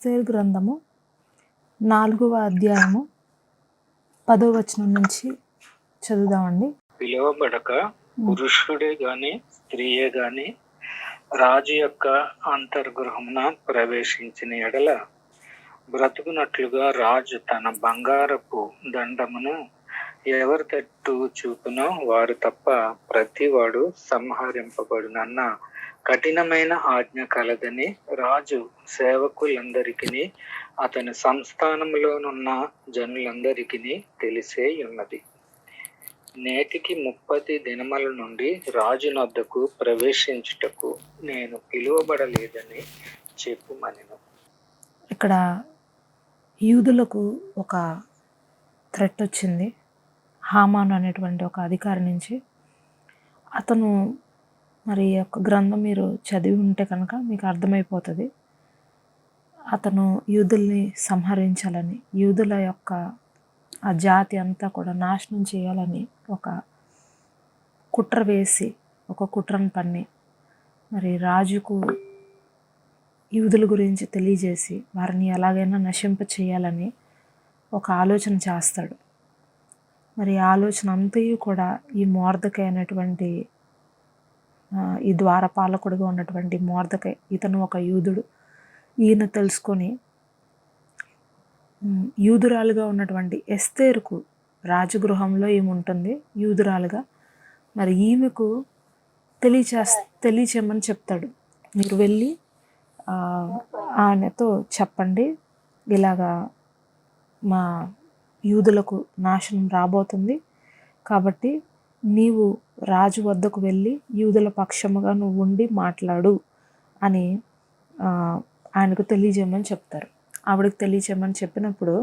ఎస్తేరు గ్రంథము 4వ అధ్యాయము 10వ వచనం నుంచి చదువుదామండి. పిలువబడక పురుషుడే గాని స్త్రీయే గాని రాజు యొక్క అంతర్గృహమున ప్రవేశించిన ఎడల బ్రతుకునట్లుగా రాజు తన బంగారపు దండమును ఎవరి తట్టు చూపునో వారు తప్ప ప్రతివాడు సంహరింపబడునన్న కఠినమైన ఆజ్ఞ కలదని రాజు సేవకులందరికీ అతని సంస్థానంలోనున్న జనులందరికీ తెలిసే ఉన్నది. నేటికి 30 దినముల నుండి రాజునొద్దకు ప్రవేశించుటకు నేను పిలువబడలేదని చెప్పుమనెను. ఇక్కడ యూదులకు ఒక థ్రెట్ వచ్చింది. హామాను అనేటువంటి ఒక అధికారి నుంచి. అతను మరి యొక్క గ్రంథం మీరు చదివి ఉంటే కనుక మీకు అర్థమైపోతుంది. అతను యూదుల్ని సంహరించాలని, యూదుల యొక్క ఆ జాతి అంతా కూడా నాశనం చేయాలని ఒక కుట్ర వేసి, ఒక కుట్రను పన్ని మరి రాజుకు యూదుల గురించి తెలియజేసి వారిని ఎలాగైనా నశింప చేయాలని ఒక ఆలోచన చేస్తాడు. మరి ఆలోచన అంతయు కూడా ఈ మొర్దెకై అనేటువంటి ఈ ద్వారపాలకుడిగా ఉన్నటువంటి మొర్దెకై, ఇతను ఒక యూదుడు. ఈయన తెలుసుకొని యూదురాలుగా ఉన్నటువంటి ఎస్తేరుకు, రాజగృహంలో ఈమె ఉంటుంది యూదురాలుగా, మరి ఈమెకు తెలియచేయమని చెప్తాడు. మీరు వెళ్ళి ఆయనతో చెప్పండి, ఇలాగా మా యూదులకు నాశనం రాబోతుంది కాబట్టి నీవు రాజు వద్దకు వెళ్ళి యూదుల పక్షముగా నువ్వు ఉండి మాట్లాడు అని ఆయనకు తెలియజేయమని చెప్తారు. ఆవిడకి తెలియజేయమని చెప్పినప్పుడు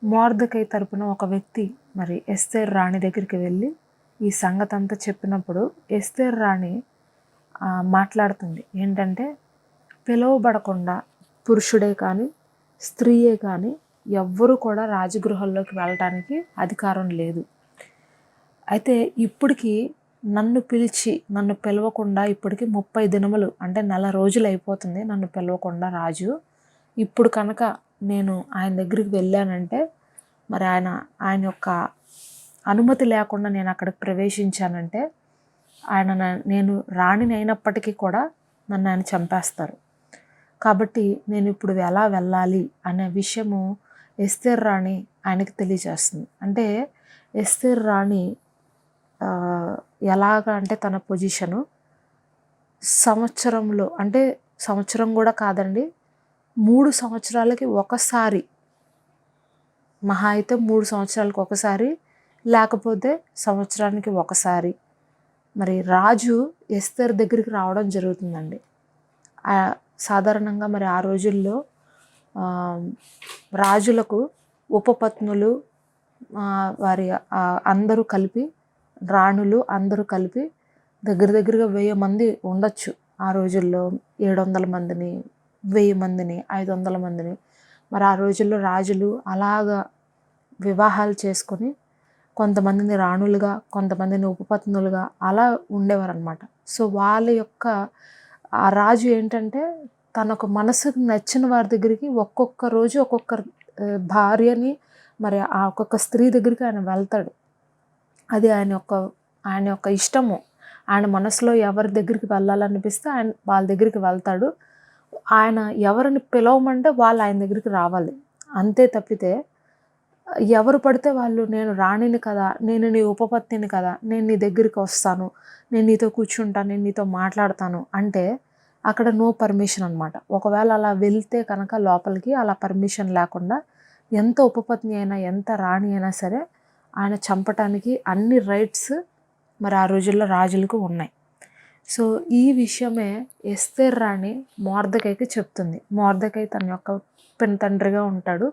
మొర్దెకై తరపున ఒక వ్యక్తి మరి ఎస్తేరు రాణి దగ్గరికి వెళ్ళి ఈ సంగతి అంతా చెప్పినప్పుడు ఎస్తేరు రాణి మాట్లాడుతుంది. ఏంటంటే, పిలువబడకుండా పురుషుడే కానీ స్త్రీయే కానీ ఎవ్వరూ కూడా రాజగృహంలోకి వెళ్ళటానికి అధికారం లేదు. అయితే ఇప్పటికీ నన్ను పిలవకుండా ఇప్పటికి 30 దినములు అంటే 1 రోజులు అయిపోతుంది నన్ను పిలవకుండా రాజు. ఇప్పుడు కనుక నేను ఆయన దగ్గరికి వెళ్ళానంటే, మరి ఆయన యొక్క అనుమతి లేకుండా నేను అక్కడికి ప్రవేశించానంటే నేను రాణిని అయినప్పటికీ కూడా నన్ను ఆయన చంపేస్తారు. కాబట్టి నేను ఇప్పుడు ఎలా వెళ్ళాలి అనే విషయము ఎస్తేరు రాణి ఆయనకి తెలియజేస్తుంది. అంటే ఎస్తేరు రాణి ఎలాగా అంటే తన పొజిషను సంవత్సరంలో, అంటే సంవత్సరం కూడా కాదండి, 3 సంవత్సరాలకి ఒకసారి, మహా అయితే 3 సంవత్సరాలకు ఒకసారి, లేకపోతే సంవత్సరానికి ఒకసారి మరి రాజు ఎస్తేరు దగ్గరికి రావడం జరుగుతుందండి. సాధారణంగా మరి ఆ రోజుల్లో రాజులకు ఉపపత్నులు వారి అందరూ కలిపి, రాణులు అందరూ కలిపి దగ్గరగా 1000 మంది ఉండొచ్చు. ఆ రోజుల్లో 700 మందిని, 1000 మందిని, 500 మందిని. మరి ఆ రోజుల్లో రాజులు అలాగా వివాహాలు చేసుకొని కొంతమందిని రాణులుగా, కొంతమందిని ఉపపత్నులుగా అలా ఉండేవారు అనమాట. సో వాళ్ళ యొక్క ఆ రాజు ఏంటంటే తనకు మనసుకు నచ్చిన వారి దగ్గరికి ఒక్కొక్క రోజు ఒక్కొక్క భార్యని, మరి ఆ ఒక్కొక్క స్త్రీ దగ్గరికి ఆయన వెళ్తాడు. అది ఆయన యొక్క ఇష్టము. ఆయన మనసులో ఎవరి దగ్గరికి వెళ్ళాలనిపిస్తే ఆయన వాళ్ళ దగ్గరికి వెళ్తాడు. ఆయన ఎవరిని పిలవమంటే వాళ్ళు ఆయన దగ్గరికి రావాలి. అంతే తప్పితే ఎవరు పడితే వాళ్ళు, నేను రాణిని కదా, నేను నీ ఉపపత్నిని కదా, నేను నీ దగ్గరికి వస్తాను, నేను నీతో కూర్చుంటాను, నేను నీతో మాట్లాడతాను అంటే అక్కడ నో పర్మిషన్ అనమాట. ఒకవేళ అలా వెళ్తే కనుక లోపలికి అలా పర్మిషన్ లేకుండా ఎంత ఉపపత్ని అయినా, ఎంత రాణి అయినా సరే ఆయన చంపటానికి అన్ని రైట్స్ మరి ఆ రోజుల్లో రాజులకు ఉన్నాయి. సో ఈ విషయమే ఎస్తేరు రాణి మొర్దెకైకి చెప్తుంది. మొర్దెకై తన యొక్క పెనతండ్రిగా ఉంటాడు.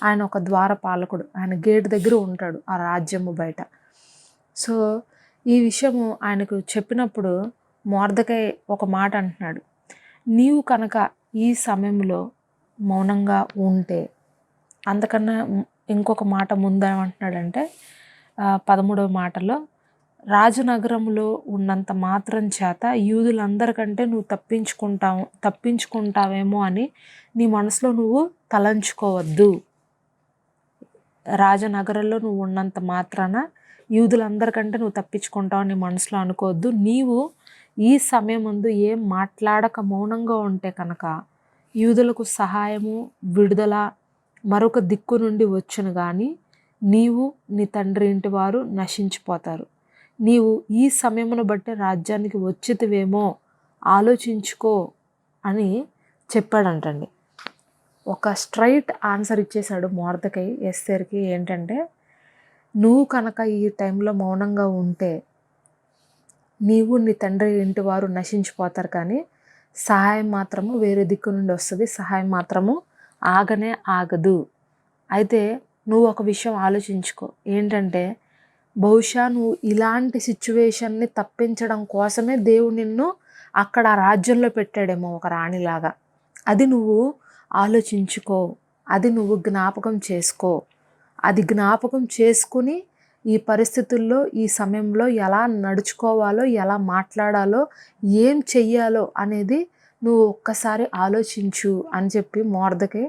ఆయన ఒక ద్వారపాలకుడు, ఆయన గేట్ దగ్గర ఉంటాడు ఆ రాజ్యము బయట. సో ఈ విషయము ఆయనకు చెప్పినప్పుడు మొర్దెకై ఒక మాట అంటున్నాడు, నీవు కనుక ఈ సమయంలో మౌనంగా ఉంటే, అంతకన్నా ఇంకొక మాట ముందేమంటున్నాడంటే 13వ మాటలో, రాజనగరంలో ఉన్నంత మాత్రం చేత యూదులందరికంటే నువ్వు తప్పించుకుంటావేమో అని నీ మనసులో నువ్వు తలంచుకోవద్దు. రాజనగరంలో నువ్వు ఉన్నంత మాత్రాన యూదులందరికంటే నువ్వు తప్పించుకుంటావు నీ మనసులో అనుకోవద్దు. నీవు ఈ సమయం ముందు ఏం మాట్లాడక మౌనంగా ఉంటే కనుక యూదులకు సహాయము, విడుదల మరొక దిక్కు నుండి వచ్చును కానీ నీవు నీ తండ్రి ఇంటి వారు నశించిపోతారు. నీవు ఈ సమయమును బట్టి రాజ్యానికి వచ్చితివేమో ఆలోచించుకో అని చెప్పాడంటండి. ఒక స్ట్రైట్ ఆన్సర్ ఇచ్చేశాడు మొర్దెకై ఎస్తేర్కి. ఏంటంటే, నువ్వు కనుక ఈ టైంలో మౌనంగా ఉంటే నీవు నీ తండ్రి ఇంటి వారు నశించిపోతారు కానీ సహాయం మాత్రము వేరే దిక్కు నుండి వస్తుంది, సహాయం మాత్రము ఆగనే ఆగదు. అయితే నువ్వు ఒక విషయం ఆలోచించుకో. ఏంటంటే, బహుశా నువ్వు ఇలాంటి సిచ్యువేషన్ని తప్పించడం కోసమే దేవుడు నిన్ను అక్కడ రాజ్యంలో పెట్టాడేమో ఒక రాణిలాగా. అది నువ్వు ఆలోచించుకో, అది నువ్వు జ్ఞాపకం చేసుకో. అది జ్ఞాపకం చేసుకుని ఈ పరిస్థితుల్లో ఈ సమయంలో ఎలా నడుచుకోవాలో, ఎలా మాట్లాడాలో, ఏం చెయ్యాలో అనేది నువ్వు ఒక్కసారి ఆలోచించు అని చెప్పి మొర్దెకై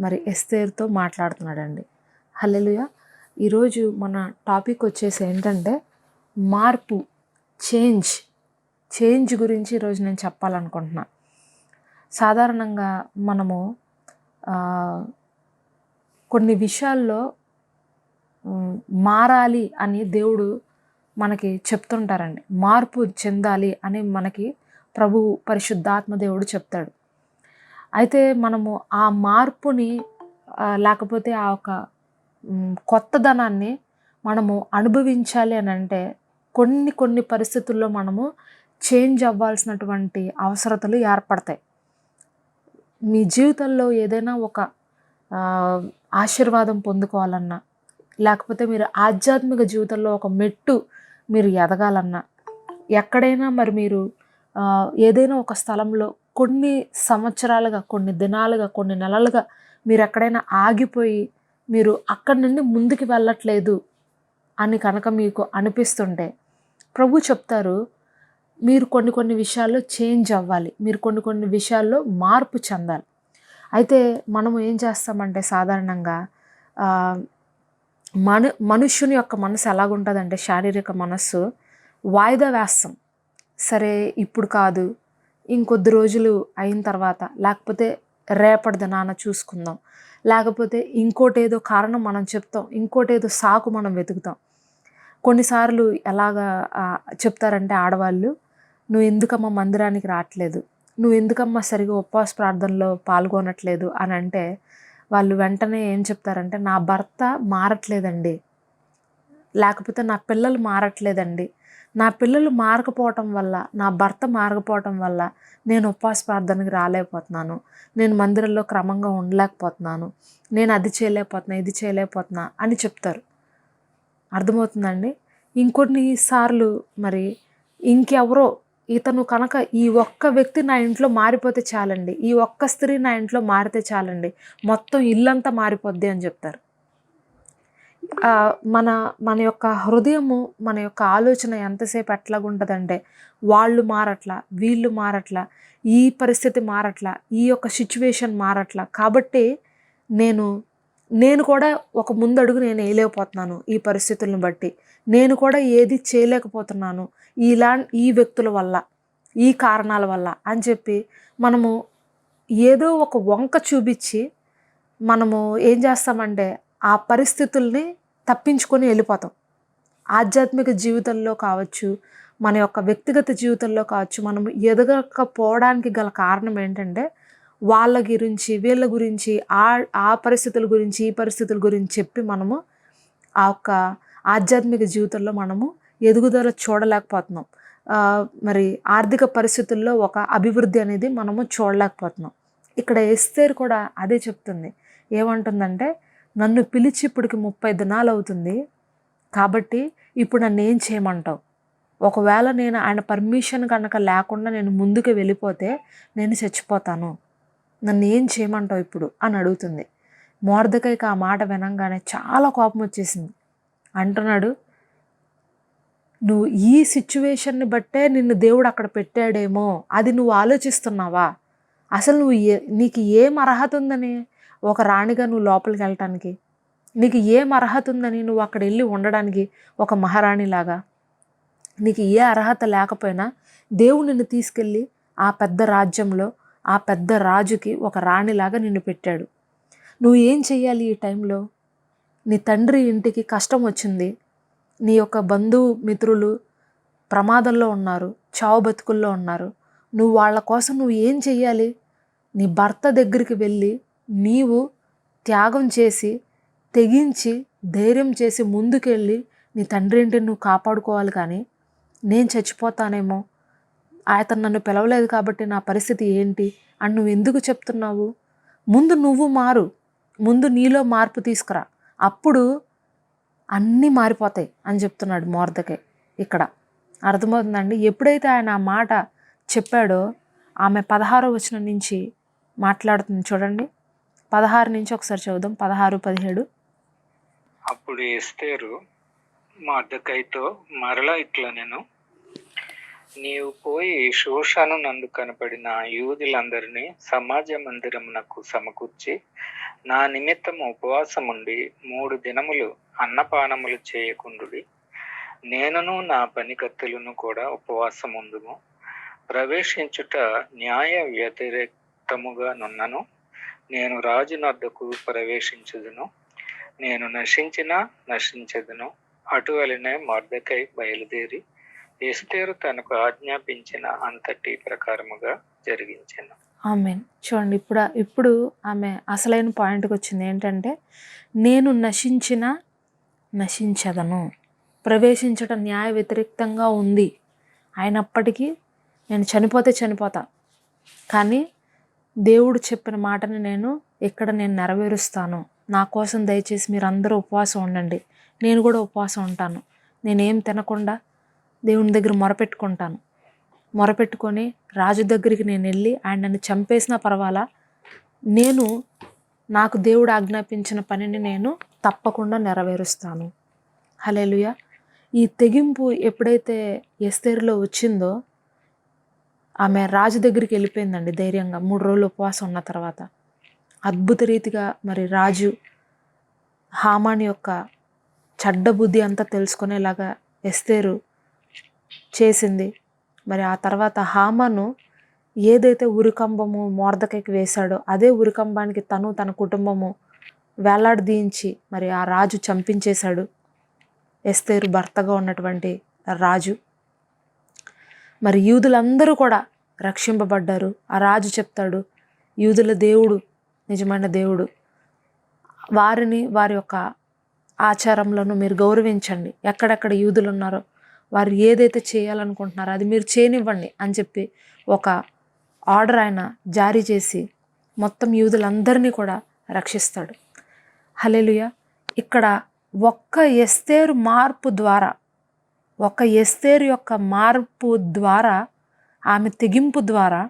మరి ఎస్తేర్తో మాట్లాడుతున్నాడండి. హల్లెలూయా. ఈరోజు మన టాపిక్ వచ్చేసి ఏంటంటే మార్పు, చేంజ్ గురించి ఈరోజు నేను చెప్పాలనుకుంటున్నా. సాధారణంగా మనము కొన్ని విషయాల్లో మారాలి అని దేవుడు మనకి చెప్తుంటారండి. మార్పు చెందాలి అని మనకి ప్రభువు పరిశుద్ధాత్మ దేవుడు చెప్తాడు. అయితే మనము ఆ మార్పుని లేకపోతే ఆ ఒక కొత్తదనాన్ని మనము అనుభవించాలి అని అంటే కొన్ని పరిస్థితుల్లో మనము చేంజ్ అవ్వాల్సినటువంటి అవసరతలు ఏర్పడతాయి. మీ జీవితంలో ఏదైనా ఒక ఆశీర్వాదం పొందుకోవాలన్నా, లేకపోతే మీరు ఆధ్యాత్మిక జీవితంలో ఒక మెట్టు మీరు ఎదగాలన్నా, ఎక్కడైనా మరి మీరు ఏదైనా ఒక స్థలంలో కొన్ని సంవత్సరాలుగా, కొన్ని దినాలుగా, కొన్ని నెలలుగా మీరు ఎక్కడైనా ఆగిపోయి మీరు అక్కడి నుండి ముందుకు వెళ్ళట్లేదు అని కనుక మీకు అనిపిస్తుంటే ప్రభు చెప్తారు, మీరు కొన్ని విషయాల్లో చేంజ్ అవ్వాలి, మీరు కొన్ని విషయాల్లో మార్పు చెందాలి. అయితే మనము ఏం చేస్తామంటే సాధారణంగా మనుష్యుని యొక్క మనసు ఎలాగుంటుందంటే, శారీరక మనస్సు వాయిదా వేస్తాం. సరే ఇప్పుడు కాదు, ఇంకొద్ది రోజులు అయిన తర్వాత, లేకపోతే రేపటి దినాన చూసుకుందాం, లేకపోతే ఇంకోటేదో కారణం మనం చెప్తాం, ఇంకోటేదో సాకు మనం వెతుకుతాం. కొన్నిసార్లు ఎలాగా చెప్తారంటే ఆడవాళ్ళు, నువ్వు ఎందుకమ్మా మందిరానికి రావట్లేదు, నువ్వు ఎందుకమ్మా సరిగా ఉపవాస ప్రార్థనలో పాల్గొనట్లేదు అని అంటే వాళ్ళు వెంటనే ఏం చెప్తారంటే, నా భర్త మారట్లేదండి, లేకపోతే నా పిల్లలు మారట్లేదండి, నా పిల్లలు మారకపోవటం వల్ల, నా భర్త మారకపోవటం వల్ల నేను ఉపవాస ప్రార్థనకి రాలేకపోతున్నాను, నేను మందిరంలో క్రమంగా ఉండలేకపోతున్నాను, నేను అది చేయలేకపోతున్నా, ఇది చేయలేకపోతున్నా అని చెప్తారు. అర్థమవుతుందండి. ఇంకొన్నిసార్లు మరి ఇంకెవరో, ఇతను కనుక ఈ ఒక్క వ్యక్తి నా ఇంట్లో మారిపోతే చాలండి, ఈ ఒక్క స్త్రీ నా ఇంట్లో మారితే చాలండి, మొత్తం ఇల్లంతా మారిపోద్ది అని చెప్తారు. మన యొక్క హృదయము, మన యొక్క ఆలోచన ఎంతసేపు ఎట్లాగుంటుందంటే, వాళ్ళు మారట్లా, వీళ్ళు మారట్లా, ఈ పరిస్థితి మారట్లా, ఈ యొక్క సిచ్యువేషన్ మారట్లా, కాబట్టి నేను కూడా ఒక ముందడుగు నేను వేయలేకపోతున్నాను, ఈ పరిస్థితులను బట్టి నేను కూడా ఏది చేయలేకపోతున్నాను, ఈ వ్యక్తుల వల్ల, ఈ కారణాల వల్ల అని చెప్పి మనము ఏదో ఒక వంక చూపించి మనము ఏం చేస్తామంటే ఆ పరిస్థితుల్ని తప్పించుకొని వెళ్ళిపోతాం. ఆధ్యాత్మిక జీవితంలో కావచ్చు, మన యొక్క వ్యక్తిగత జీవితంలో కావచ్చు, మనము ఎదగకపోవడానికి గల కారణం ఏంటంటే వాళ్ళ గురించి, వీళ్ళ గురించి, ఆ పరిస్థితుల గురించి, ఈ పరిస్థితుల గురించి చెప్పి మనము ఆ యొక్క ఆధ్యాత్మిక జీవితంలో మనము ఎదుగుదల చూడలేకపోతున్నాం. మరి ఆర్థిక పరిస్థితుల్లో ఒక అభివృద్ధి అనేది మనము చూడలేకపోతున్నాం. ఇక్కడ ఎస్తేర్ కూడా అదే చెప్తుంది. ఏమంటుందంటే, నన్ను పిలిచి ఇప్పటికి 30 దినాలు అవుతుంది, కాబట్టి ఇప్పుడు నన్ను ఏం చేయమంటావు? ఒకవేళ నేను ఆయన పర్మిషన్ కనుక లేకుండా నేను ముందుకు వెళ్ళిపోతే నేను చచ్చిపోతాను, నన్ను ఏం చేయమంటావు ఇప్పుడు అని అడుగుతుంది. మొర్దెకైకి ఆ మాట వినంగానే చాలా కోపం వచ్చేసింది. అంటున్నాడు, నువ్వు ఈ సిచ్యువేషన్ని బట్టే నిన్ను దేవుడు అక్కడ పెట్టాడేమో, అది నువ్వు ఆలోచిస్తున్నావా? అసలు నీకు ఏం అర్హత ఉందని ఒక రాణిగా నువ్వు లోపలికి వెళ్ళటానికి? నీకు ఏం అర్హత ఉందని నువ్వు అక్కడ వెళ్ళి ఉండడానికి ఒక మహారాణిలాగా? నీకు ఏ అర్హత లేకపోయినా దేవుడు నిన్ను తీసుకెళ్ళి ఆ పెద్ద రాజ్యంలో ఆ పెద్ద రాజుకి ఒక రాణిలాగా నిన్ను పెట్టాడు. నువ్వు ఏం చెయ్యాలి ఈ టైంలో? నీ తండ్రి ఇంటికి కష్టం వచ్చింది, నీ యొక్క బంధుమిత్రులు ప్రమాదంలో ఉన్నారు, చావు బతుకుల్లో ఉన్నారు. నువ్వు వాళ్ళ కోసం నువ్వు ఏం చెయ్యాలి? నీ భర్త దగ్గరికి వెళ్ళి నీవు త్యాగం చేసి తెగించి ధైర్యం చేసి ముందుకెళ్ళి నీ తండ్రి ఇంటిని నువ్వు కాపాడుకోవాలి. కానీ నేను చచ్చిపోతానేమో, అతను నన్ను పిలవలేదు కాబట్టి నా పరిస్థితి ఏంటి అని నువ్వు ఎందుకు చెప్తున్నావు? ముందు నువ్వు మారు, ముందు నీలో మార్పు తీసుకురా, అప్పుడు అన్నీ మారిపోతాయి అని చెప్తున్నాడు మొర్దెకై. ఇక్కడ అర్థమవుతుందండి. ఎప్పుడైతే ఆయన ఆ మాట చెప్పాడో ఆమె 16వ వచనం నుంచి మాట్లాడుతుంది చూడండి. 16 నుంచి ఒకసారి చదువుదాం, 16, 17. అప్పుడు ఎస్తేరు మొర్దెకైతో మరలా ఇట్లా నేను, నీవు పోయి షూషను నందు కనపడిన యూదులందరినీ సమాజ మందిరమునకు సమకూర్చి నా నిమిత్తము ఉపవాసముండి 3 దినములు అన్నపానములు చేయకుండుడి. నేనును నా పనికత్తులను కూడా ఉపవాసముందుము. ప్రవేశించుట న్యాయ వ్యతిరేక్తముగా నున్నను. నేను రాజునొద్దకు ప్రవేశించుదును. నేను నశించెదను. అటువలనే మొర్దెకై బయలుదేరి ఎస్తేరు తనకు ఆజ్ఞాపించిన అంతటి ప్రకారముగా జరిగించెను. ఆమేన్. చూడండి, ఇప్పుడు ఆమె అసలైన పాయింట్కి వచ్చింది. ఏంటంటే, నేను నశించదను. ప్రవేశించడం న్యాయ వ్యతిరేక్తంగా ఉంది, అయినప్పటికీ నేను చనిపోతా, కానీ దేవుడు చెప్పిన మాటని నేను నెరవేరుస్తాను. నా కోసం దయచేసి మీరు అందరూ ఉపవాసం ఉండండి, నేను కూడా ఉపవాసం ఉంటాను. నేనేం తినకుండా దేవుని దగ్గర మొరపెట్టుకొని రాజు దగ్గరికి నేను వెళ్ళి ఆయన నన్ను చంపేసినా పర్వాలా, నాకు దేవుడు ఆజ్ఞాపించిన పనిని నేను తప్పకుండా నెరవేరుస్తాను. హల్లెలూయా. ఈ తెగింపు ఎప్పుడైతే ఎస్తేరులో వచ్చిందో ఆమె రాజు దగ్గరికి వెళ్ళిపోయిందండి ధైర్యంగా. 3 రోజులు ఉపవాసం ఉన్న తర్వాత అద్భుత రీతిగా మరి రాజు హామాని యొక్క చెడ్డ బుద్ధి అంతా తెలుసుకునేలాగా ఎస్తేరు చేసింది. మరి ఆ తర్వాత హామాను ఏదైతే ఉరికంబము మొర్దెకైకి వేశాడో అదే ఉరికంబానికి తన కుటుంబము వేలాడదీయించి మరి ఆ రాజు చంపించేశాడు. ఎస్తేరు భర్తగా ఉన్నటువంటి రాజు. మరి యూదులందరూ కూడా రక్షింపబడ్డారు. ఆ రాజు చెప్తాడు, యూదుల దేవుడు నిజమైన దేవుడు, వారి యొక్క ఆచారములను మీరు గౌరవించండి, ఎక్కడెక్కడ యూదులు ఉన్నారో వారు ఏదైతే చేయాలనుకుంటున్నారో అది మీరు చేయనివ్వండి అని చెప్పి ఒక ఆర్డర్ ఆయన జారీ చేసి మొత్తం యూదులందరినీ కూడా రక్షిస్తాడు. హల్లెలూయా. ఇక్కడ ఒక్క ఎస్తేరు యొక్క మార్పు ద్వారా ఆమె తెగింపు ద్వారా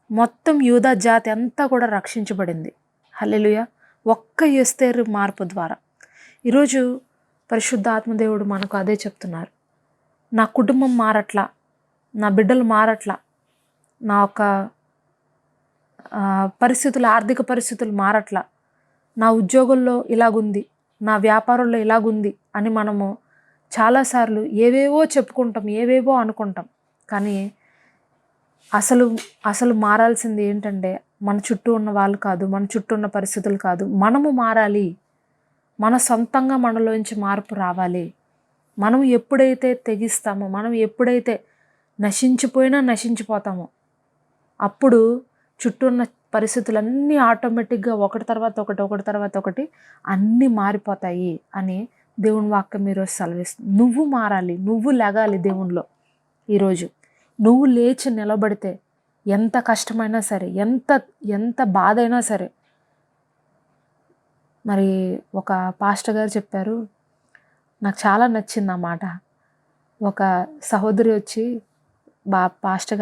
మొత్తం యూదా జాతి అంతా కూడా రక్షించబడింది. హల్లెలూయా. ఒక్క ఎస్తేరు మార్పు ద్వారా. ఈరోజు పరిశుద్ధ ఆత్మదేవుడు మనకు అదే చెప్తున్నారు. నా కుటుంబం మారట్లా, నా బిడ్డలు మారట్లా, నా యొక్క ఆర్థిక పరిస్థితులు మారట్లా, నా ఉద్యోగంలో ఇలాగుంది, నా వ్యాపారంలో ఇలాగుంది అని మనము చాలాసార్లు ఏవేవో చెప్పుకుంటాం, ఏవేవో అనుకుంటాం. కానీ అసలు మారాల్సింది ఏంటంటే మన చుట్టూ ఉన్న వాళ్ళు కాదు, మన చుట్టూ ఉన్న పరిస్థితులు కాదు, మనము మారాలి. మన సొంతంగా మనలోంచి మార్పు రావాలి. మనం ఎప్పుడైతే తెగిస్తామో, మనం ఎప్పుడైతే నశించిపోతామో అప్పుడు చుట్టూ ఉన్న పరిస్థితులన్నీ ఆటోమేటిక్గా ఒకటి తర్వాత ఒకటి అన్నీ మారిపోతాయి అని దేవుని వాక్యం ఈరోజు సెలవిస్తుంది. నువ్వు మారాలి, నువ్వు లెగాలి దేవునిలో. ఈరోజు నువ్వు లేచి నిలబడితే ఎంత కష్టమైనా సరే, ఎంత బాధ అయినా సరే. మరి ఒక పాస్టర్ గారు చెప్పారు, నాకు చాలా నచ్చింది ఆ మాట. ఒక సహోదరి వచ్చి పాస్టర్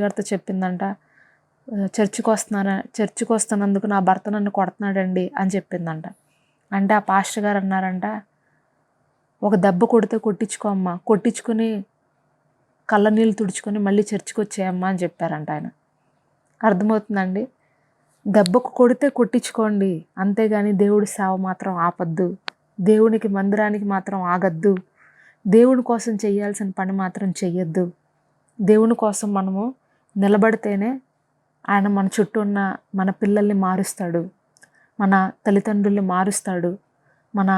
గారితో చెప్పిందంట, చర్చికి వస్తున్నందుకు నా భర్త నన్ను కొడుతున్నాడండి అని చెప్పిందంట. అంటే ఆ పాస్టర్ గారు అన్నారంట, ఒక దెబ్బ కొడితే కొట్టించుకో అమ్మా, కొట్టించుకొని కళ్ళ నీళ్ళు తుడుచుకొని మళ్ళీ చర్చికి వచ్చేయమ్మా అని చెప్పారంట ఆయన. అర్థమవుతుందండి? దెబ్బకు కొడితే కొట్టించుకోండి, అంతేగాని దేవుడి సేవ మాత్రం ఆపద్దు, దేవునికి మందిరానికి మాత్రం ఆగద్దు, దేవుని కోసం చేయాల్సిన పని మాత్రం చెయ్యొద్దు. దేవుని కోసం మనము నిలబడితేనే ఆయన మన చుట్టూ ఉన్న మన పిల్లల్ని మారుస్తాడు, మన తల్లిదండ్రుల్ని మారుస్తాడు, మన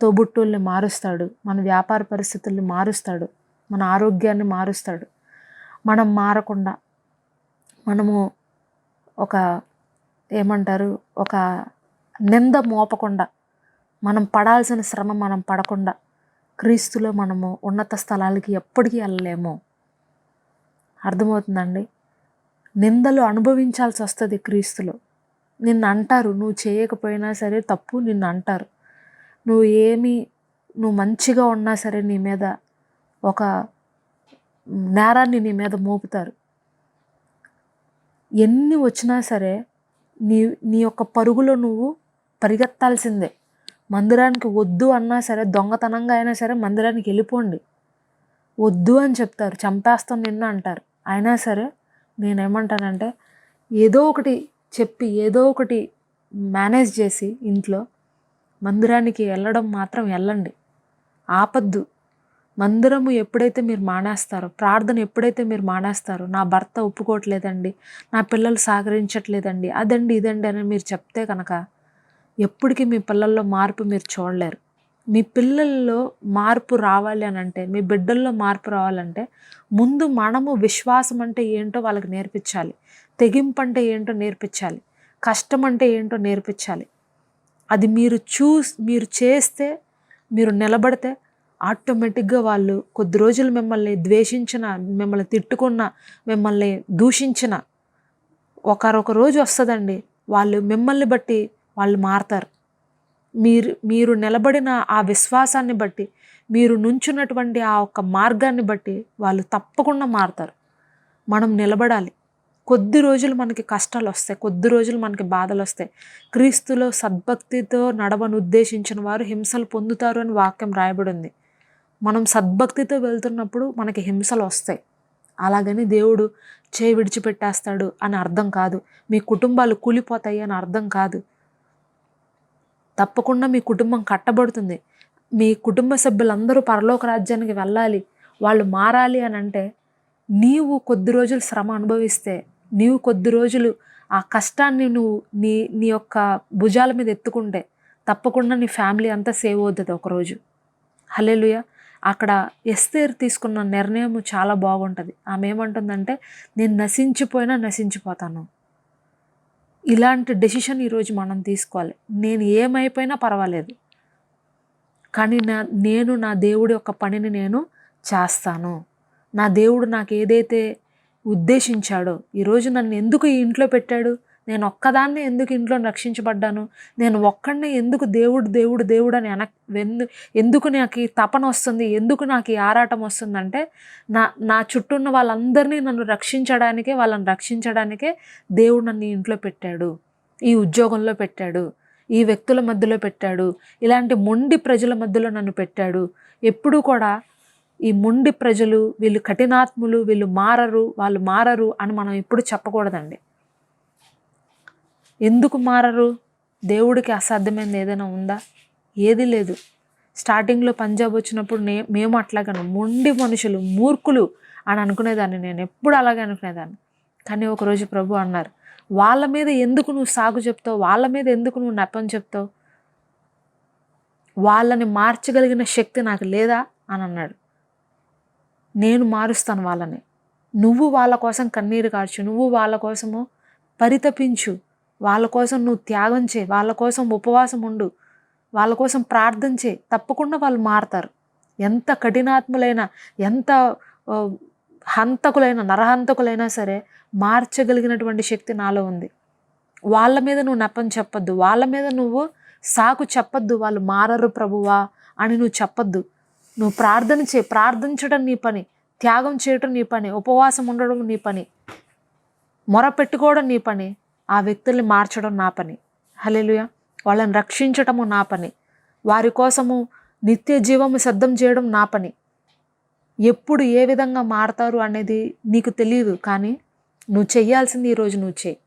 తోబుట్టుల్ని మారుస్తాడు, మన వ్యాపార పరిస్థితుల్ని మారుస్తాడు, మన ఆరోగ్యాన్ని మారుస్తాడు. మనం మారకుండా, మనము ఒక ఒక నింద మోపకుండా, మనం పడాల్సిన శ్రమ మనం పడకుండా క్రీస్తులో మనము ఉన్నత స్థలాలకి ఎప్పటికీ వెళ్ళలేము. అర్థమవుతుందండి? నిందలు అనుభవించాల్సి వస్తుంది క్రీస్తులో. నిన్ను అంటారు, నువ్వు చేయకపోయినా సరే తప్పు, నిన్ను అంటారు. నువ్వు మంచిగా ఉన్నా సరే నీ మీద ఒక నేరాన్ని నీ మీద మోపుతారు. ఎన్ని వచ్చినా సరే నీ యొక్క పరుగులో నువ్వు పరిగెత్తాల్సిందే. మందిరానికి వద్దు అన్నా సరే, దొంగతనంగా అయినా సరే మందిరానికి వెళ్ళిపోండి, వద్దు అని చెప్తారు, చంపేస్తాం నిన్ను అంటారు. అయినా సరే నేనేమంటానంటే, ఏదో ఒకటి చెప్పి ఏదో ఒకటి మేనేజ్ చేసి ఇంట్లో మందిరానికి వెళ్ళడం మాత్రం వెళ్ళండి, ఆపద్దు. మందిరము ఎప్పుడైతే మీరు మానేస్తారో, ప్రార్థన ఎప్పుడైతే మీరు మానేస్తారో, నా భర్త ఒప్పుకోవట్లేదండి, నా పిల్లలు సహకరించట్లేదండి, అదండి ఇదండి అని మీరు చెప్తే కనుక ఎప్పటికీ మీ పిల్లల్లో మార్పు మీరు చూడలేరు. మీ పిల్లల్లో మార్పు రావాలి అని అంటే, మీ బిడ్డల్లో మార్పు రావాలంటే ముందు మనము విశ్వాసం అంటే ఏంటో వాళ్ళకి నేర్పించాలి, తెగింపు అంటే ఏంటో నేర్పించాలి, కష్టం అంటే ఏంటో నేర్పించాలి. అది మీరు చేస్తే, మీరు నిలబడితే ఆటోమేటిక్గా వాళ్ళు కొద్ది రోజులు మిమ్మల్ని ద్వేషించిన, మిమ్మల్ని తిట్టుకున్న, మిమ్మల్ని దూషించిన ఒకరొక రోజు వస్తుందండి, వాళ్ళు మిమ్మల్ని బట్టి వాళ్ళు మారతారు. మీరు నిలబడిన ఆ విశ్వాసాన్ని బట్టి, మీరు నుంచున్నటువంటి ఆ ఒక్క మార్గాన్ని బట్టి వాళ్ళు తప్పకుండా మారతారు. మనం నిలబడాలి. కొద్ది రోజులు మనకి కష్టాలు వస్తాయి, కొద్ది రోజులు మనకి బాధలు వస్తాయి. క్రీస్తులో సద్భక్తితో నడవను ఉద్దేశించిన వారు హింసలు పొందుతారు అని వాక్యం రాయబడి ఉంది. మనం సద్భక్తితో వెళ్తున్నప్పుడు మనకి హింసలు వస్తాయి. అలాగని దేవుడు చేయి విడిచిపెట్టేస్తాడు అని అర్థం కాదు. మీ కుటుంబాలు కూలిపోతాయి అని అర్థం కాదు. తప్పకుండా మీ కుటుంబం కట్టబడుతుంది. మీ కుటుంబ సభ్యులందరూ పరలోక రాజ్యానికి వెళ్ళాలి, వాళ్ళు మారాలి అని అంటే, నీవు కొద్ది రోజులు శ్రమ అనుభవిస్తే, నీవు కొద్ది రోజులు ఆ కష్టాన్ని నువ్వు నీ యొక్క భుజాల మీద ఎత్తుకుంటే తప్పకుండా నీ ఫ్యామిలీ అంతా సేవ్ అవుతుంది ఒకరోజు. హల్లెలూయా. అక్కడ ఎస్తేరు తీసుకున్న నిర్ణయం చాలా బాగుంటుంది. ఆమె ఏమంటుందంటే, నేను నశించిపోయినా నశించిపోతాను. ఇలాంటి డెసిషన్ ఈరోజు మనం తీసుకోవాలి. నేను ఏమైపోయినా పర్వాలేదు, కానీ నా దేవుడి యొక్క పనిని నేను చేస్తాను. నా దేవుడు నాకు ఏదైతే ఉద్దేశించాడో, ఈరోజు నన్ను ఎందుకు ఈ ఇంట్లో పెట్టాడు, నేను ఒక్కదాన్నే ఎందుకు ఇంట్లో రక్షించబడ్డాను, నేను ఒక్కడినే ఎందుకు దేవుడు దేవుడు దేవుడు అని ఎందుకు నాకు ఈ తపన వస్తుంది, ఎందుకు నాకు ఈ ఆరాటం వస్తుందంటే, నా చుట్టూ ఉన్న వాళ్ళందరినీ నన్ను వాళ్ళని రక్షించడానికే దేవుడు నన్ను ఇంట్లో పెట్టాడు, ఈ ఉద్యోగంలో పెట్టాడు, ఈ వ్యక్తుల మధ్యలో పెట్టాడు, ఇలాంటి మొండి ప్రజల మధ్యలో నన్ను పెట్టాడు. ఎప్పుడూ కూడా ఈ మొండి ప్రజలు, వీళ్ళు కఠినాత్ములు, వాళ్ళు మారరు అని మనం ఎప్పుడు చెప్పకూడదండి. ఎందుకు మారరు? దేవుడికి అసాధ్యమైనది ఏదైనా ఉందా? ఏది లేదు. స్టార్టింగ్లో పంజాబ్ వచ్చినప్పుడు మేము అట్లాగను మొండి మనుషులు, మూర్ఖులు అని అనుకునేదాన్ని, నేను ఎప్పుడు అలాగే అనుకునేదాన్ని. కానీ ఒకరోజు ప్రభు అన్నారు, వాళ్ళ మీద ఎందుకు నువ్వు సాగు చెప్తావు, వాళ్ళ మీద ఎందుకు నువ్వు నెపం చెప్తావు, వాళ్ళని మార్చగలిగిన శక్తి నాకు లేదా అని అన్నాడు. నేను మారుస్తాను వాళ్ళని. నువ్వు వాళ్ళ కోసం కన్నీరు కార్చు, నువ్వు వాళ్ళ కోసము పరితపించు, వాళ్ళ కోసం నువ్వు త్యాగం చేయి, వాళ్ళ కోసం ఉపవాసం ఉండు, వాళ్ళ కోసం ప్రార్థన చేయి, తప్పకుండా వాళ్ళు మారతారు. ఎంత కఠినాత్ములైనా, ఎంత నరహంతకులైనా సరే మార్చగలిగినటువంటి శక్తి నాలో ఉంది. వాళ్ళ మీద నువ్వు నెపం చెప్పొద్దు, వాళ్ళ మీద నువ్వు సాకు చెప్పొద్దు, వాళ్ళు మారరు ప్రభువా అని నువ్వు చెప్పొద్దు. నువ్వు ప్రార్థన చేయి, ప్రార్థించడం నీ పని, త్యాగం చేయడం నీ పని, ఉపవాసం ఉండడం నీ పని, మొర పెట్టుకోవడం నీ పని, ఆ వ్యక్తుల్ని మార్చడం నా పని. హల్లెలూయా. వాళ్ళని రక్షించటము నా పని. వారి కోసము నిత్య జీవము సిద్ధం చేయడం నా పని. ఎప్పుడు ఏ విధంగా మారతారు అనేది నీకు తెలియదు, కానీ నువ్వు చెయ్యాల్సింది ఈరోజు నువ్వు చేయి.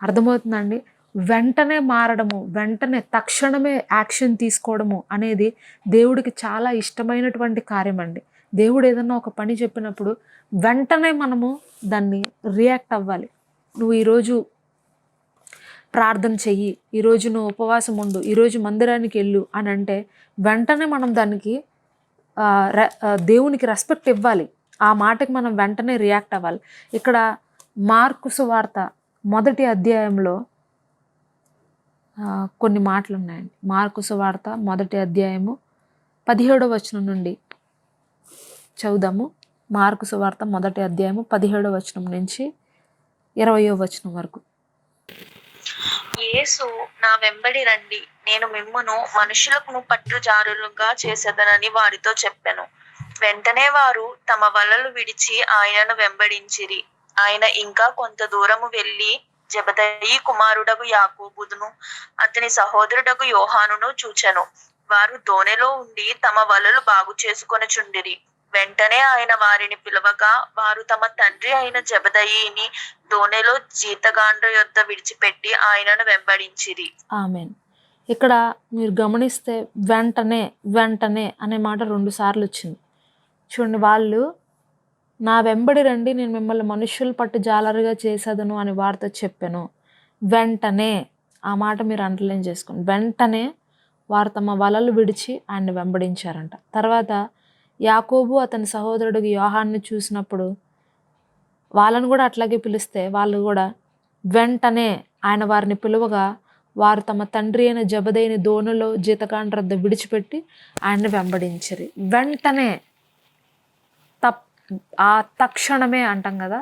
అర్థమవుతుందండి? వెంటనే మారడము, వెంటనే తక్షణమే యాక్షన్ తీసుకోవడము అనేది దేవుడికి చాలా ఇష్టమైనటువంటి కార్యం అండి. దేవుడు ఏదన్నా ఒక పని చెప్పినప్పుడు వెంటనే మనము దాన్ని రియాక్ట్ అవ్వాలి. నువ్వు ఈరోజు ప్రార్థన చెయ్యి, ఈరోజు నువ్వు ఉపవాసం ఉండు, ఈరోజు మందిరానికి వెళ్ళు అని అంటే వెంటనే మనం దానికి దేవునికి రెస్పెక్ట్ ఇవ్వాలి. ఆ మాటకి మనం వెంటనే రియాక్ట్ అవ్వాలి. ఇక్కడ మార్కు సువార్త 1వ అధ్యాయంలో కొన్ని మాటలు ఉన్నాయండి. మార్కు సువార్త 1వ అధ్యాయము 17వ వచనం నుండి చదువుదాము. మార్కు సువార్త 1వ అధ్యాయము 17వ వచనం నుంచి 20వ వచనం వరకు. యేసు, నా వెంబడి రండి, నేను మిమ్మును మనుషులకు పట్టుజారులుగా చేసేదనని వారితో చెప్పెను. వెంటనే వారు తమ వలలు విడిచి ఆయనను వెంబడించిరి. ఆయన ఇంకా కొంత దూరము వెళ్ళి జెబెదయి కుమారుడగు యాకోబును అతని సహోదరుడగు యోహానును చూచెను. వారు దోణిలో ఉండి తమ వలలు బాగు చేసుకొనుచుండిరి. వెంటనే ఆయన వారిని పిలవగా వారు తమ తండ్రి అయిన జెబెదయిని దోణిలో జీతగాండ్ర యొద్ద విడిచిపెట్టి ఆయనను వెంబడించిరి. ఆమేన్. ఇక్కడ మీరు గమనిస్తే వెంటనే వెంటనే అనే మాట 2 సార్లు వచ్చింది. చూడండి, వాళ్ళు నా వెంబడి రండి, నేను మిమ్మల్ని మనుషులు పట్టు జాలరుగా చేసేదను అని వారితో చెప్పాను. వెంటనే ఆ మాట మీరు అండర్లైన్ చేసుకోండి. వెంటనే వారు తమ వలలు విడిచి ఆయన్ని వెంబడించారంట. తర్వాత యాకోబు అతని సహోదరుడు యోహాన్ని చూసినప్పుడు వాళ్ళను కూడా అట్లాగే పిలిస్తే వాళ్ళు కూడా వెంటనే ఆయన వారిని పిలువగా వారు తమ తండ్రి అయిన జెబెదయిని దోణిలో జీతగాండ్ర వద్ద విడిచిపెట్టి ఆయన్ని వెంబడించిరి. వెంటనే తక్షణమే అంటాం కదా,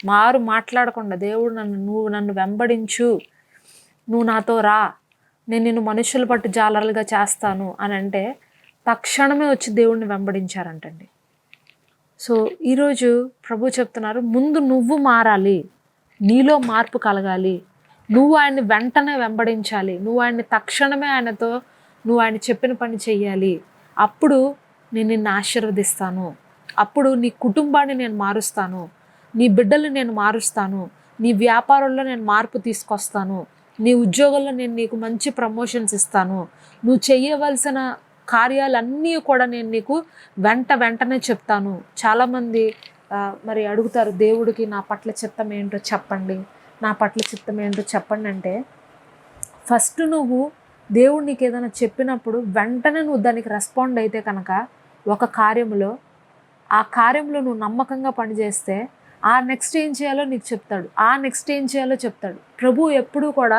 మారు మాట్లాడకుండా దేవుడు నువ్వు నన్ను వెంబడించు, నువ్వు నాతో రా, నేను నిన్ను మనుషులు పట్టు జాలరులుగా చేస్తాను అని అంటే తక్షణమే వచ్చి దేవుడిని వెంబడించారంటండి. సో ఈరోజు ప్రభు చెప్తున్నారు, ముందు నువ్వు మారాలి, నీలో మార్పు కలగాలి, నువ్వు ఆయన్ని వెంటనే వెంబడించాలి, నువ్వు ఆయన్ని తక్షణమే ఆయనతో నువ్వు ఆయన చెప్పిన పని చెయ్యాలి. అప్పుడు నేను నిన్ను ఆశీర్వదిస్తాను, అప్పుడు నీ కుటుంబాన్ని నేను మారుస్తాను, నీ బిడ్డలు నేను మారుస్తాను, నీ వ్యాపారంలో నేను మార్పు తీసుకొస్తాను, నీ ఉద్యోగంలో నేను నీకు మంచి ప్రమోషన్స్ ఇస్తాను, నువ్వు చేయవలసిన కార్యాలన్నీ కూడా నేను నీకు వెంటనే చెప్తాను. చాలామంది మరి అడుగుతారు, దేవుడికి నా పట్ల చిత్తం ఏంటో చెప్పండి, నా పట్ల చిత్తం ఏంటో చెప్పండి అంటే, ఫస్ట్ నువ్వు దేవుడు నీకు ఏదైనా చెప్పినప్పుడు వెంటనే నువ్వు దానికి రెస్పాండ్ అయితే కనుక ఒక కార్యములో ఆ కార్యంలో నువ్వు నమ్మకంగా పనిచేస్తే ఆ నెక్స్ట్ ఏం చేయాలో నీకు చెప్తాడు, ఆ నెక్స్ట్ ఏం చేయాలో చెప్తాడు. ప్రభు ఎప్పుడూ కూడా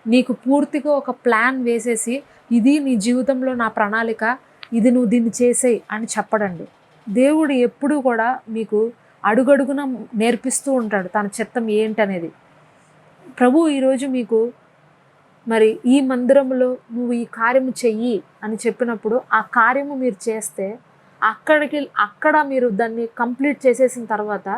నీకు పూర్తిగా ఒక ప్లాన్ వేసేసి ఇది నీ జీవితంలో నా ప్రణాళిక, ఇది నువ్వు దీన్ని చేసేయి అని చెప్పడండి. దేవుడు ఎప్పుడూ కూడా మీకు అడుగడుగున నేర్పిస్తూ ఉంటాడు తన చిత్తం ఏంటనేది. ప్రభు ఈరోజు మీకు మరి ఈ మందిరంలో నువ్వు ఈ కార్యము చెయ్యి అని చెప్పినప్పుడు ఆ కార్యము మీరు చేస్తే అక్కడ మీరు దాన్ని కంప్లీట్ చేసేసిన తర్వాత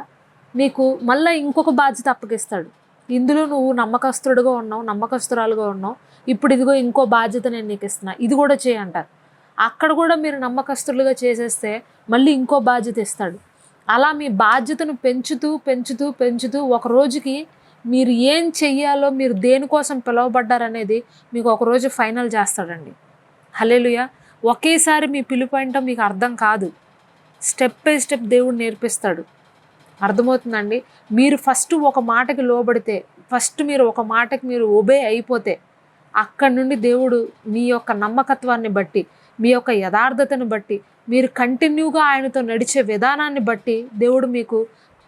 నీకు మళ్ళీ ఇంకొక బాధ్యత అప్పగిస్తాడు. ఇందులో నువ్వు నమ్మకస్తుడుగా ఉన్నావు, నమ్మకస్తురాలుగా ఉన్నావు, ఇప్పుడు ఇదిగో ఇంకో బాధ్యత నేను నీకు ఇస్తున్నా, ఇది కూడా చేయంటారు. అక్కడ కూడా మీరు నమ్మకస్తులుగా చేసేస్తే మళ్ళీ ఇంకో బాధ్యత ఇస్తాడు. అలా మీ బాధ్యతను పెంచుతూ ఒక రోజుకి మీరు ఏం చెయ్యాలో, మీరు దేనికోసం పిలువబడ్డారనేది మీకు ఒకరోజు ఫైనల్ చేస్తాడండి. హల్లెలూయా. ఒకేసారి మీ పిలుపు ఏంటో మీకు అర్థం కాదు, స్టెప్ బై స్టెప్ దేవుడు నేర్పిస్తాడు. అర్థమవుతుందండి? మీరు ఫస్ట్ ఒక మాటకి లోబడితే, ఫస్ట్ మీరు ఒక మాటకి మీరు ఒబే అయిపోతే అక్కడి నుండి దేవుడు మీ యొక్క నమ్మకత్వాన్ని బట్టి, మీ యొక్క యథార్థతను బట్టి, మీరు కంటిన్యూగా ఆయనతో నడిచే విధానాన్ని బట్టి దేవుడు మీకు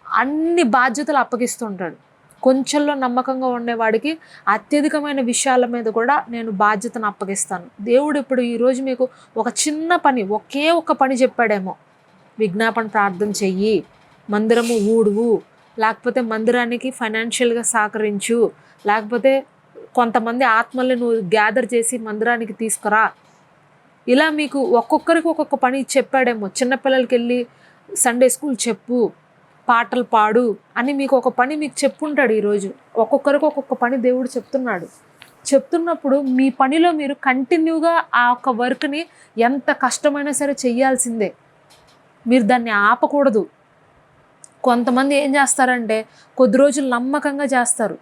అన్ని బాధ్యతలు అప్పగిస్తుంటాడు. కొంచెంలో నమ్మకంగా ఉండేవాడికి అత్యధికమైన విషయాల మీద కూడా నేను బాధ్యతను అప్పగిస్తాను. దేవుడు ఇప్పుడు ఈరోజు మీకు ఒక చిన్న పని, ఒకే ఒక పని చెప్పాడేమో, విజ్ఞాపన ప్రార్థన చెయ్యి, మందిరము ఊడువు, లేకపోతే మందిరానికి ఫైనాన్షియల్గా సహకరించు, లేకపోతే కొంతమంది ఆత్మల్ని నువ్వు గ్యాదర్ చేసి మందిరానికి తీసుకురా. ఇలా మీకు ఒక్కొక్కరికి ఒక్కొక్క పని చెప్పాడేమో. చిన్నపిల్లలకి వెళ్ళి సండే స్కూల్ చెప్పు, పాటలు పాడు అని మీకు ఒక పని మీకు చెప్పుంటాడు. ఈరోజు ఒక్కొక్కరికి ఒక్కొక్క పని దేవుడు చెప్తున్నాడు. చెప్తున్నప్పుడు మీ పనిలో మీరు కంటిన్యూగా ఆ ఒక్క వర్క్ని ఎంత కష్టమైనా సరే చెయ్యాల్సిందే. మీరు దాన్ని ఆపకూడదు. కొంతమంది ఏం చేస్తారంటే కొద్ది రోజులు నమ్మకంగా చేస్తారు,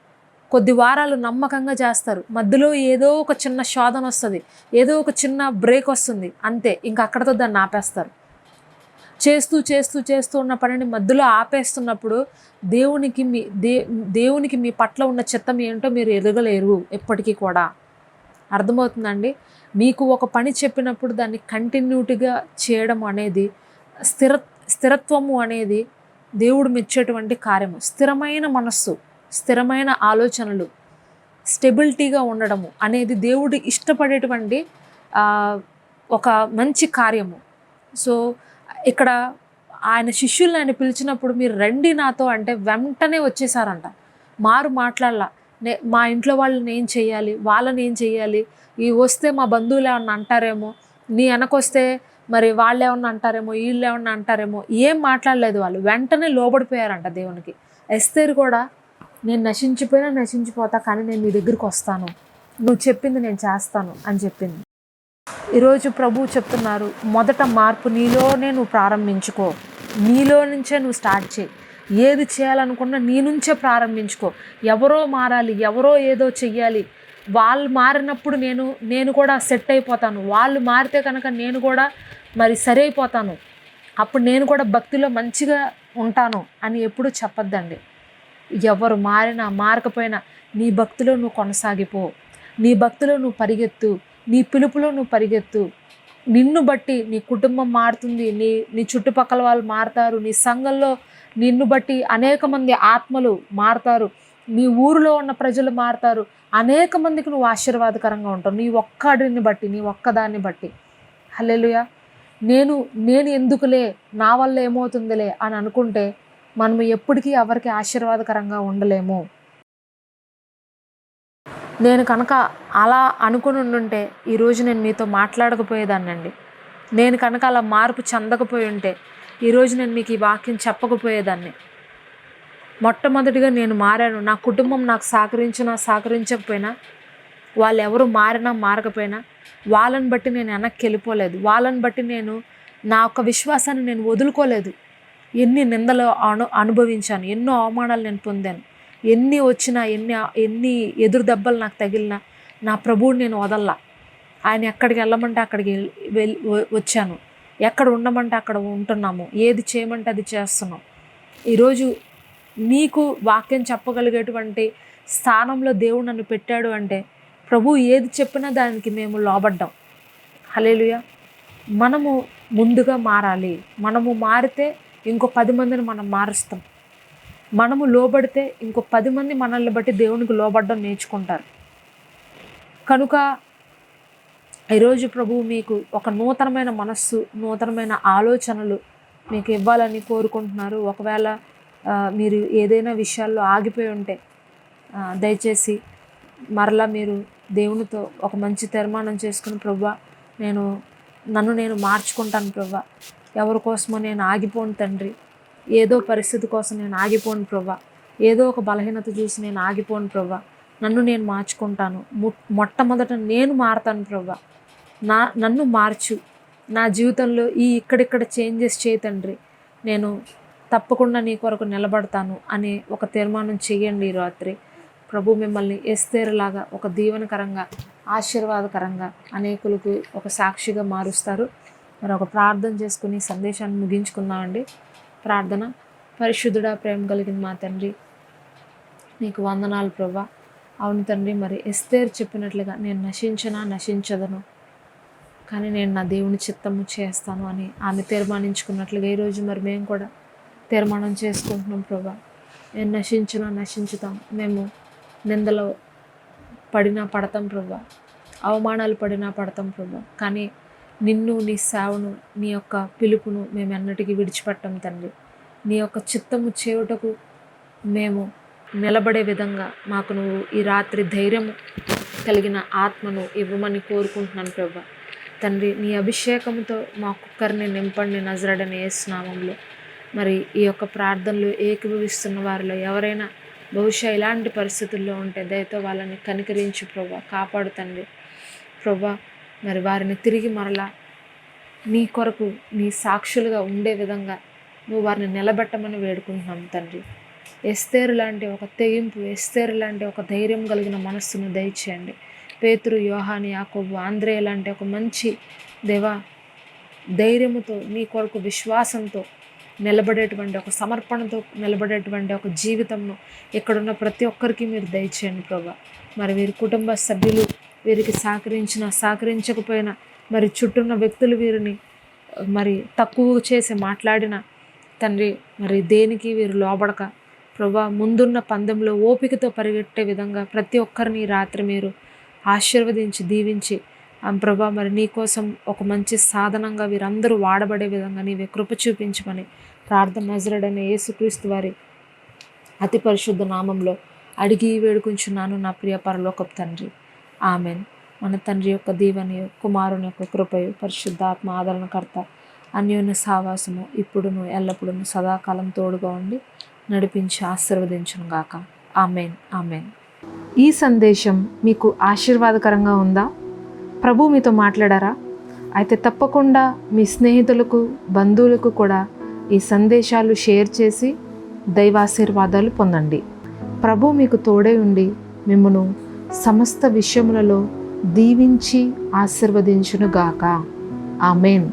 కొద్ది వారాలు నమ్మకంగా చేస్తారు, మధ్యలో ఏదో ఒక చిన్న శోధన వస్తుంది, ఏదో ఒక చిన్న బ్రేక్ వస్తుంది, అంతే, ఇంక అక్కడతో దాన్ని ఆపేస్తారు. చేస్తూ చేస్తూ చేస్తూ ఉన్న పనిని మధ్యలో ఆపేస్తున్నప్పుడు దేవునికి మీ పట్ల ఉన్న చిత్తం ఏంటో మీరు ఎరగలేరు ఎప్పటికీ కూడా. అర్థమవుతుందండి? మీకు ఒక పని చెప్పినప్పుడు దాన్ని కంటిన్యూటీగా చేయడం అనేది స్థిరత్వము అనేది దేవుడు మెచ్చేటువంటి కార్యము. స్థిరమైన మనస్సు, స్థిరమైన ఆలోచనలు, స్టెబిలిటీగా ఉండడము అనేది దేవుడు ఇష్టపడేటువంటి ఒక మంచి కార్యము. సో ఇక్కడ ఆయన శిష్యుల్ని ఆయన పిలిచినప్పుడు మీరు రండి నాతో అంటే వెంటనే వచ్చేసారంట. మాట్లాడలా, మా ఇంట్లో వాళ్ళని ఏం చేయాలి, వాళ్ళని ఏం చేయాలి, ఈ వస్తే మా బంధువులు ఏమన్నా అంటారేమో, నీ వెనకొస్తే మరి వాళ్ళు ఏమన్నా అంటారేమో, వీళ్ళు ఏమన్నా అంటారేమో, ఏం మాట్లాడలేదు. వాళ్ళు వెంటనే లోబడిపోయారంట దేవునికి. ఎస్తేరు కూడా నేను నశించిపోతా కానీ నేను నీ దగ్గరికి వస్తాను, నువ్వు చెప్పింది నేను చేస్తాను అని చెప్పింది. ఈరోజు ప్రభువు చెప్తున్నారు, మొదట మార్పు నీలోనే నువ్వు ప్రారంభించుకో, నీలో నుంచే నువ్వు స్టార్ట్ చేయి. ఏది చేయాలనుకున్నా నీ నుంచే ప్రారంభించుకో. ఎవరో మారాలి, ఎవరో ఏదో చెయ్యాలి, వాళ్ళు మారినప్పుడు నేను కూడా సెట్ అయిపోతాను, వాళ్ళు మారితే కనుక నేను కూడా మరి సరైపోతాను, అప్పుడు నేను కూడా భక్తిలో మంచిగా ఉంటాను అని ఎప్పుడూ చెప్పొద్దండి. ఎవరు మారకపోయినా నీ భక్తిలో నువ్వు కొనసాగిపో, నీ భక్తిలో నువ్వు పరిగెత్తు, నీ పిలుపులో నువ్వు పరిగెత్తు. నిన్ను బట్టి నీ కుటుంబం మారుతుంది, నీ చుట్టుపక్కల వాళ్ళు మారుతారు, నీ సంఘంలో నిన్ను బట్టి అనేక మంది ఆత్మలు మారుతారు, నీ ఊరిలో ఉన్న ప్రజలు మారుతారు, అనేక మందికి నువ్వు ఆశీర్వాదకరంగా ఉంటావు నీ ఒక్కడిని బట్టి, నీ ఒక్కదాన్ని బట్టి. హల్లెలూయా. నేను ఎందుకులే, నా వల్ల ఏమవుతుందిలే అని అనుకుంటే మనము ఎప్పటికీ ఎవరికి ఆశీర్వాదకరంగా ఉండలేము. నేను కనుక అలా అనుకుని ఉండుంటే ఈరోజు నేను మీతో మాట్లాడకపోయేదాన్నండి. నేను కనుక అలా మార్పు చెందకపోయి ఉంటే ఈరోజు నేను మీకు ఈ వాక్యం చెప్పకపోయేదాన్ని. మొట్టమొదటిగా నేను మారాను. నా కుటుంబం నాకు సహకరించకపోయినా, వాళ్ళు ఎవరు మారకపోయినా వాళ్ళని బట్టి నేను వెనక్కి వెళ్ళిపోలేదు, వాళ్ళని బట్టి నేను నా యొక్క విశ్వాసాన్ని నేను వదులుకోలేదు. ఎన్ని నిందలు అనుభవించాను, ఎన్నో అవమానాలు నేను పొందాను, ఎన్ని వచ్చినా ఎన్ని ఎదురు దెబ్బలు నాకు తగిలినా నా ప్రభువుని నేను వదల్లా. ఆయన ఎక్కడికి వెళ్ళమంటే అక్కడికి వచ్చాను, ఎక్కడ ఉండమంటే అక్కడ ఉంటున్నాము, ఏది చేయమంటే అది చేస్తున్నాం. ఈరోజు మీకు వాక్యం చెప్పగలిగేటువంటి స్థానంలో దేవుడు నన్ను పెట్టాడు అంటే ప్రభు ఏది చెప్పినా దానికి మేము లోబడ్డాం. హల్లెలూయా. మనము ముందుగా మారాలి. మనము మారితే ఇంకో 10 మందిని మనం మారుస్తాం. మనము లోబడితే ఇంకో 10 మంది మనల్ని బట్టి దేవునికి లోబడ్డం నేర్చుకుంటారు. కనుక ఈరోజు ప్రభువు మీకు ఒక నూతనమైన మనస్సు, నూతనమైన ఆలోచనలు మీకు ఇవ్వాలని కోరుకుంటున్నారు. ఒకవేళ మీరు ఏదైనా విషయాల్లో ఆగిపోయి ఉంటే దయచేసి మరలా మీరు దేవునితో ఒక మంచి తీర్మానం చేసుకుని, ప్రభువా నన్ను నేను మార్చుకుంటాను ప్రభువా, ఎవరి కోసమో నేను ఆగిపోను తండ్రి, ఏదో పరిస్థితి కోసం నేను ఆగిపోను ప్రభువా, ఏదో ఒక బలహీనత చూసి నేను ఆగిపోను ప్రభువా, నన్ను నేను మార్చుకుంటాను, మొట్టమొదట నేను మారతాను ప్రభువా, నన్ను మార్చు, నా జీవితంలో ఇక్కడిక్కడ చేంజెస్ చేయి తండ్రి, నేను తప్పకుండా నీ కొరకు నిలబడతాను అనే ఒక తీర్మానం చేయండి. ఈ రాత్రి ప్రభు మిమ్మల్ని ఎస్తేరులాగా ఒక దీవెనకరంగా, ఆశీర్వాదకరంగా అనేకులకు ఒక సాక్షిగా మారుస్తారు. మరి ఒక ప్రార్థన చేసుకుని సందేశాన్ని ముగించుకున్నామండి. ప్రార్థన. పరిశుద్ధుడా, ప్రేమ కలిగిన మా తండ్రి, నీకు వందనాలు ప్రభువా. అవును తండ్రి, మరి ఎస్తేరు చెప్పినట్లుగా నేను నశించదను, కానీ నేను నా దేవుని చిత్తము చేస్తాను అని ఆమె తీర్మానించుకున్నట్లుగా ఈరోజు మరి మేము కూడా తీర్మానం చేసుకుంటున్నాం ప్రభువా. నేను నశించుతాం. మేము నిందలో పడతాం ప్రభువా, అవమానాలు పడతాం ప్రభువా, కానీ నిన్ను, నీ సేవను, నీ యొక్క పిలుపును మేము ఎన్నటికీ విడిచిపెట్టం తండ్రి. నీ యొక్క చిత్తము చేయుటకు మేము నిలబడే విధంగా మాకు నువ్వు ఈ రాత్రి ధైర్యము కలిగిన ఆత్మను ఇవ్వమని కోరుకుంటున్నాను ప్రభువా. తండ్రి, నీ అభిషేకంతో మా ఒక్కొక్కరిని నింపండి నజరేయుడైన యేసు నామములో. మరి ఈ యొక్క ప్రార్థనలు ఏకీభవిస్తున్న వారిలో ఎవరైనా బహుశా ఇలాంటి పరిస్థితుల్లో ఉంటే దయతో వాళ్ళని కనికరించు ప్రభా, కాపాడు తండ్రి. ప్రభా మరి వారిని తిరిగి మరలా నీ కొరకు నీ సాక్షులుగా ఉండే విధంగా నువ్వు వారిని నిలబెట్టమని వేడుకుంటున్నాం తండ్రి. ఎస్తేరు లాంటి ఒక తెగింపు, ఎస్తేరు లాంటి ఒక ధైర్యం కలిగిన మనస్సును దయచేయండి. పేతురు, యోహాను, యాకోబు, ఆంద్రేయ లాంటి ఒక మంచి దేవా ధైర్యముతో నీ కొరకు విశ్వాసంతో నిలబడేటువంటి ఒక సమర్పణతో నిలబడేటువంటి ఒక జీవితంను ఇక్కడున్న ప్రతి ఒక్కరికి మీరు దయచేయండి ప్రభా. మరి వీరి కుటుంబ సభ్యులు వీరికి సహకరించకపోయినా మరి చుట్టూన్న వ్యక్తులు వీరిని మరి తక్కువ చేసి మాట్లాడిన తండ్రి, మరి దేనికి వీరు లోబడక ప్రభా ముందున్న పందెంలో ఓపికతో పరిగెట్టే విధంగా ప్రతి ఒక్కరిని రాత్రి మీరు ఆశీర్వదించి దీవించి ప్రభా మరి నీ కోసం ఒక మంచి సాధనంగా వీరందరూ వాడబడే విధంగా నీవే కృప చూపించమని ప్రార్థన నజరుడైన యేసుక్రీస్తు వారి అతి పరిశుద్ధ నామంలో అడిగి వేడుకుంటున్నాను నా ప్రియ పరలోకపు తండ్రి. ఆమెన్. మన తండ్రి యొక్క దీవెన, కుమారుని యొక్క కృపయు, పరిశుద్ధాత్మ ఆదరణకర్త అన్యోన్య సావాసము ఇప్పుడును ఎల్లప్పుడూ సదాకాలం తోడుగా ఉండి నడిపించి ఆశీర్వదించును గాక. ఆమెన్. ఆమెన్. ఈ సందేశం మీకు ఆశీర్వాదకరంగా ఉందా? ప్రభు మీతో మాట్లాడారా? అయితే తప్పకుండా మీ స్నేహితులకు, బంధువులకు కూడా ఈ సందేశాలు షేర్ చేసి దైవాశీర్వాదాలు పొందండి. ప్రభు మీకు తోడే ఉండి మిమ్మును సమస్త విషయములలో దీవించి ఆశీర్వదించును గాక. ఆమెన్.